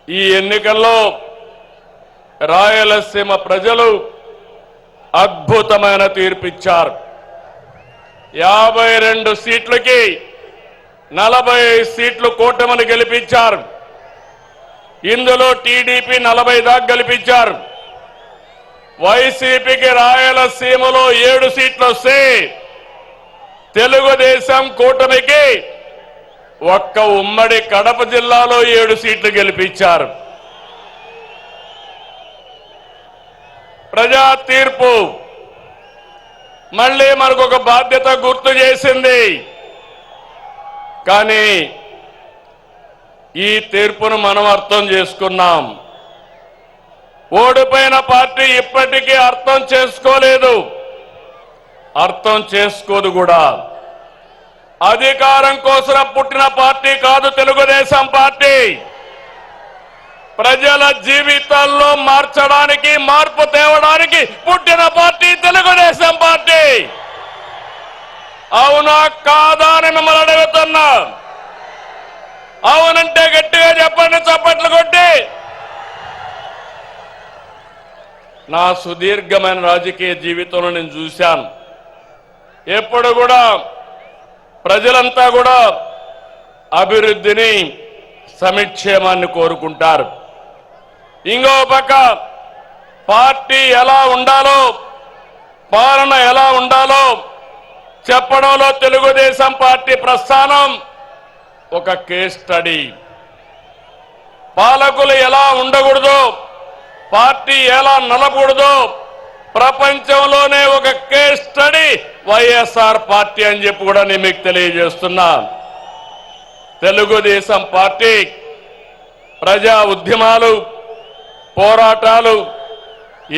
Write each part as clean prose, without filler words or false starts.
ఈ ఎన్నికల్లో రాయలసీమ ప్రజలు అద్భుతమైన తీర్పిచ్చారు. 52 సీట్లకి 40 సీట్లు కూటమిని గెలిపించారు. ఇందులో టీడీపీ 40 దాకా గెలిపించారు. వైసీపీకి రాయలసీమలో 7 సీట్లు వస్తే తెలుగుదేశం కూటమికి ఒక్క ఉమ్మడి కడప జిల్లాలో 7 సీట్లు గెలిపించారు. ప్రజా తీర్పు మళ్ళీ మనకు ఒక బాధ్యత గుర్తు చేసింది. కానీ ఈ తీర్పును మనం అర్థం చేసుకున్నాం. ఓడిపోయిన పార్టీ ఇప్పటికీ అర్థం చేసుకోలేదు, అర్థం చేసుకోదు కూడా. అధికారం కోసం పుట్టిన పార్టీ కాదు తెలుగుదేశం పార్టీ. ప్రజల జీవితాల్లో మార్చడానికి, మార్పు తేవడానికి పుట్టిన పార్టీ తెలుగుదేశం పార్టీ. అవునా కాదా అని మిమ్మల్ని అడుగుతున్నా. అవునంటే గట్టిగా చెప్పండి, చప్పట్లు కొట్టి. నా సుదీర్ఘమైన రాజకీయ జీవితంలో నేను చూశాను, ఎప్పుడు కూడా ప్రజలంతా కూడా అభివృద్ధిని, సంక్షేమాన్ని కోరుకుంటారు. ఇంకో పక్క పార్టీ ఎలా ఉండాలో, పాలన ఎలా ఉండాలో చెప్పడంలో తెలుగుదేశం పార్టీ ప్రస్థానం ఒక కేస్ స్టడీ. పాలకులు ఎలా ఉండకూడదో, పార్టీ ఎలా నలపకూడదో ప్రపంచంలోనే ఒక కేస్ స్టడీ వైఎస్ఆర్ పార్టీ అని చెప్పి కూడా నేను మీకు తెలియజేస్తున్నా. తెలుగుదేశం పార్టీ ప్రజా ఉద్యమాలు, పోరాటాలు,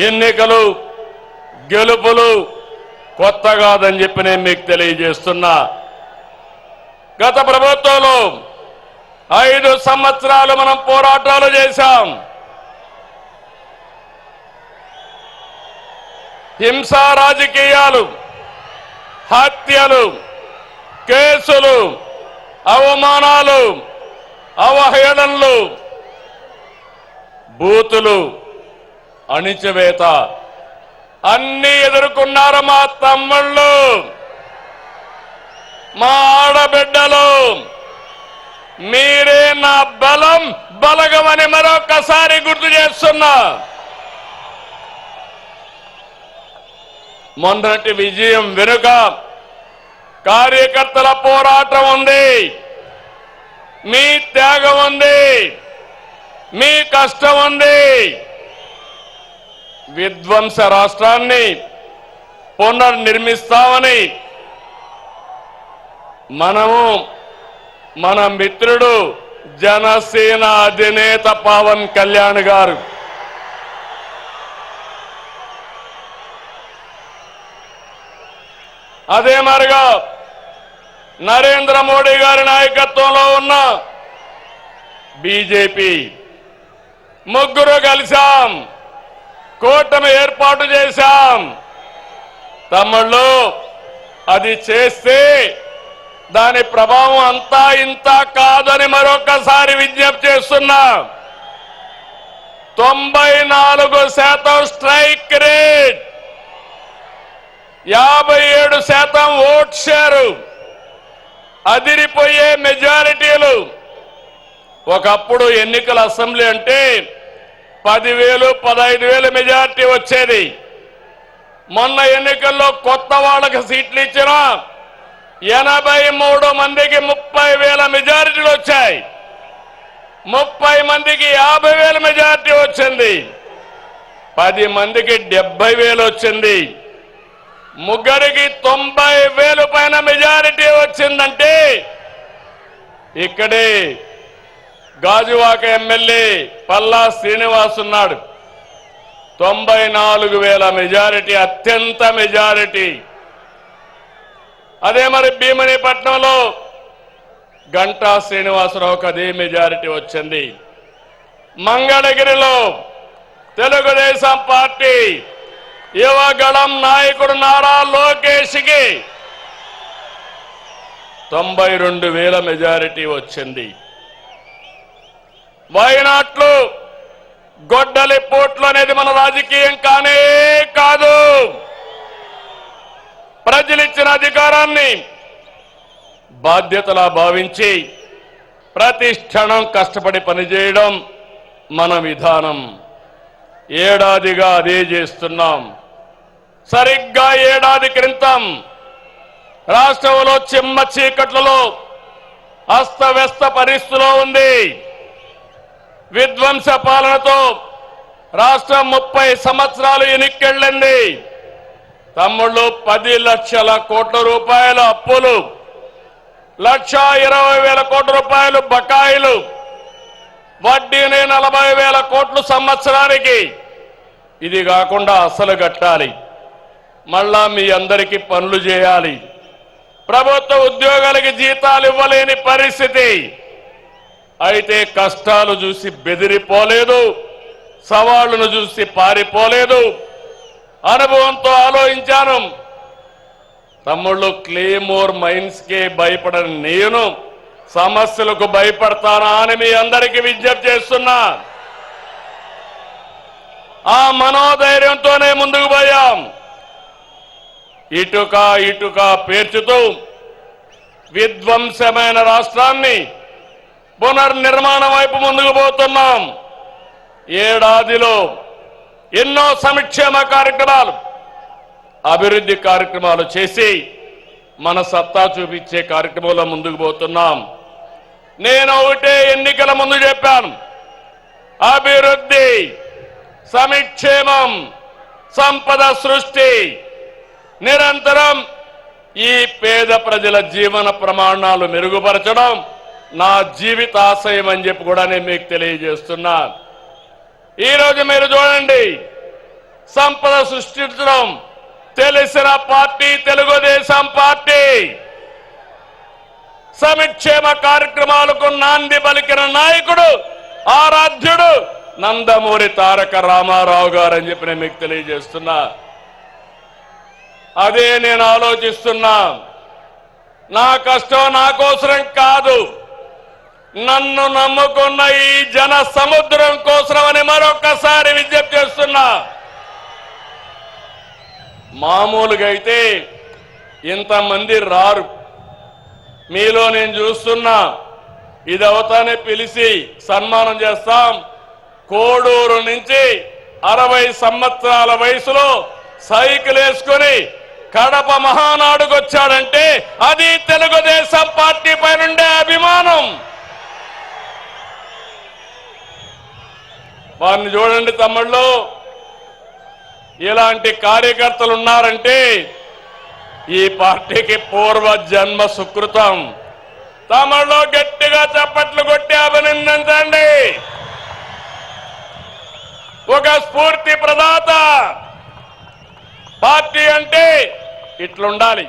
ఎన్నికలు, గెలుపులు కొత్త కాదని చెప్పి నేను మీకు తెలియజేస్తున్నా. గత ప్రభుత్వంలో 5 సంవత్సరాలు మనం పోరాటాలు చేశాం. హింసా రాజకీయాలు, హత్యలు, కేసులు, అవమానాలు, అవహేళనలు, బూతులు, అణిచివేత అన్ని ఎదుర్కొన్నారు మా తమ్ముళ్ళు, మా ఆడబిడ్డలు. మీరే నా బలం, బలగమని మరొకసారి గుర్తు చేస్తున్నా. మొన్నటి విజయం వెనుక కార్యకర్తల పోరాటం ఉంది, మీ త్యాగం ఉంది, మీ కష్టం ఉంది. విధ్వంస రాష్ట్రాన్ని పునర్నిర్మిస్తామని మన మిత్రుడు జనసేన అధినేత పవన్ కళ్యాణ్ గారు అదే మరిగా నరేంద్ర మోడీ గారి నాయకత్వంలో ఉన్న బీజేపీ ముగ్గురు కలిశాం, కూటమి ఏర్పాటు చేశాం. తమ్ముళ్ళు, అది చేస్తే దాని ప్రభావం అంతా ఇంత కాదని మరొకసారి విజ్ఞప్తి చేస్తున్నా. 94% స్ట్రైక్ రేట్, 57% ఓట్ షేరు, అదిరిపోయే మెజారిటీలు. ఒకప్పుడు ఎన్నికల అసెంబ్లీ అంటే 10,000, 15,000 మెజారిటీ వచ్చేది. మొన్న ఎన్నికల్లో కొత్త వాళ్ళకి సీట్లు ఇచ్చిన 83 మందికి 30,000 మెజారిటీలు వచ్చాయి. 30 మందికి 50,000 మెజారిటీ వచ్చింది. 10 మందికి 70,000 వచ్చింది. ముగ్గురికి 90,000 పైన మెజారిటీ వచ్చిందంటే ఇక్కడే గాజువాక ఎమ్మెల్యే పల్లా శ్రీనివాస్ ఉన్నాడు. 94,000 మెజారిటీ, అత్యంత మెజారిటీ. అదే మరి భీమనిపట్నంలో గంటా శ్రీనివాసరావుకి అదే మెజారిటీ వచ్చింది. మంగళగిరిలో తెలుగుదేశం పార్టీ యువగళం నాయకుడు నారా లోకేష్కి 92,000 మెజారిటీ వచ్చింది. వైనాట్లు గొడ్డలి పోట్లు అనేది మన రాజకీయం కానే కాదు. ప్రజలిచ్చిన అధికారాన్ని బాధ్యతలా భావించి ప్రతి క్షణం కష్టపడి పనిచేయడం మన విధానం. ఏడాదిగా అదే చేస్తున్నాం. సరిగ్గా ఏడాది క్రితం రాష్ట్రంలో చిమ్మ చీకట్లలో అస్తవ్యస్త పరిస్థితిలో ఉంది. విధ్వంస పాలనతో రాష్ట్రం 30 సంవత్సరాలు ఎన్నికెళ్ళింది. తమ్ముళ్ళు 10 లక్షల కోట్ల రూపాయల అప్పులు, 1,20,000 కోట్ల రూపాయలు బకాయిలు, వడ్డీని 40,000 కోట్లు సంవత్సరానికి. ఇది కాకుండా అసలు కట్టాలి. మళ్ళా మీ అందరికీ పనులు చేయాలి. ప్రభుత్వ ఉద్యోగాలకి జీతాలు ఇవ్వలేని పరిస్థితి. అయితే కష్టాలు చూసి బెదిరిపోలేదు, సవాళ్లను చూసి పారిపోలేదు. అనుభవంతో ఆలోచించాను. తమ్ముళ్ళు, క్లేమోర్ మైన్స్ కే భయపడని నేను సమస్యలకు భయపడతానా అని మీ అందరికీ విజ్ఞప్తి చేస్తున్నా. ఆ మనోధైర్యంతోనే ముందుకు పోయాం. ఇటుక ఇటుక పేర్చుతూ విధ్వంసమైన రాష్ట్రాన్ని పునర్నిర్మాణం వైపు ముందుకు పోతున్నాం. ఏడాదిలో ఎన్నో సంక్షేమ కార్యక్రమాలు, అభివృద్ధి కార్యక్రమాలు చేసి మన సత్తా చూపించే కార్యక్రమంలో ముందుకు పోతున్నాం. నేను ఒకటే ఎన్నికల ముందు చెప్పాను, అభివృద్ధి, సంక్షేమం, సంపద సృష్టి, నిరంతరం ఈ పేద ప్రజల జీవన ప్రమాణాలు మెరుగుపరచడం నా జీవితాశయం అని చెప్పి కూడా నేను మీకు తెలియజేస్తున్నా. ఈరోజు మీరు చూడండి, సంపద సృష్టించడం తెలిసిన పార్టీ తెలుగుదేశం పార్టీ. సంక్షేమ కార్యక్రమాలకు నాంది పలికిన నాయకుడు, ఆరాధ్యుడు నందమూరి తారక రామారావు గారు అని చెప్పి నేను మీకు తెలియజేస్తున్నా. అదే నేను ఆలోచిస్తున్నా. నా కష్టం నా కోసరం కాదు, నన్ను నమ్ముకున్న ఈ జన సముద్రం కోసమని మరొకసారి విజ్ఞప్తి చేస్తున్నా. మామూలుగా అయితే ఇంతమంది రారు. మీలో నేను చూస్తున్నా, ఇది అవతానే పిలిచి సన్మానం చేస్తాం. కోడూరు నుంచి 60 సంవత్సరాల వయసులో సైకిల్ వేసుకుని కడప మహానాడుకు వచ్చాడంటే అది తెలుగుదేశం పార్టీ పైనుండే అభిమానం. వారిని చూడండి తమ్ముళ్ళు, ఇలాంటి కార్యకర్తలు ఉన్నారంటే ఈ పార్టీకి పూర్వ జన్మ సుకృతం. తమ్ముళ్ళు గట్టిగా చప్పట్లు కొట్టి అభినందించండి. ఒక స్ఫూర్తి ప్రదాత. పార్టీ అంటే ఇట్లుండాలి.